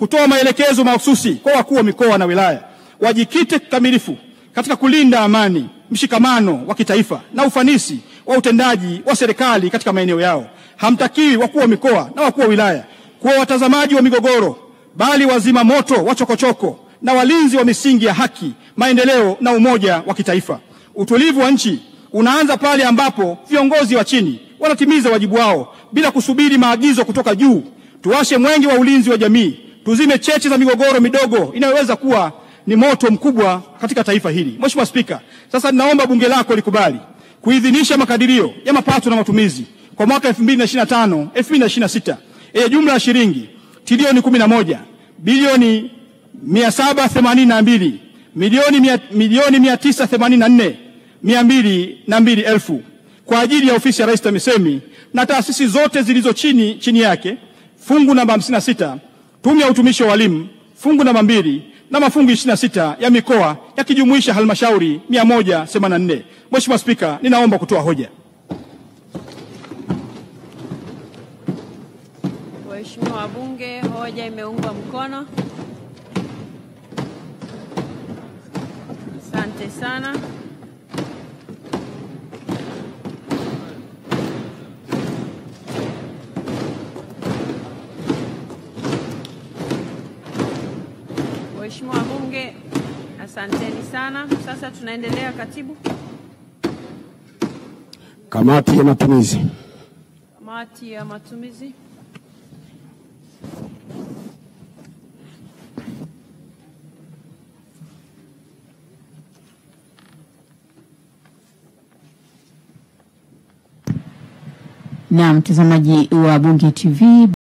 kutoa maelekezo mahususi kwa wakuu wa mikoa na wilaya wajikite kikamilifu katika kulinda amani, mshikamano wa kitaifa na ufanisi wa utendaji wa serikali katika maeneo yao. Hamtakiwi wakuu wa mikoa na wakuu wa wilaya kuwa watazamaji wa migogoro, bali wazima moto wa chokochoko na walinzi wa misingi ya haki, maendeleo na umoja wa kitaifa. Utulivu wa nchi unaanza pale ambapo viongozi wa chini wanatimiza wajibu wao bila kusubiri maagizo kutoka juu. Tuwashe mwenge wa ulinzi wa jamii, tuzime cheche za migogoro midogo inayoweza kuwa ni moto mkubwa katika taifa hili. Mheshimiwa Spika, sasa ninaomba bunge lako likubali kuidhinisha makadirio ya mapato na matumizi kwa mwaka 2025-2026 yenye jumla ya shilingi trilioni 11 bilioni 782 milioni 984,202 kwa ajili ya ofisi ya Rais TAMISEMI na taasisi zote zilizo chini yake. Fungu namba 56 tume ya utumishi wa walimu, fungu namba 2 na mafungu 26 ya mikoa yakijumuisha halmashauri 184. Mheshimiwa Spika, ninaomba kutoa hoja. Waheshimiwa wabunge, hoja imeungwa mkono. Asante sana. Waheshimiwa wabunge, asanteni sana. Sasa tunaendelea, katibu. Kamati ya matumizi. Kamati ya matumizi. Na mtazamaji wa Bunge TV.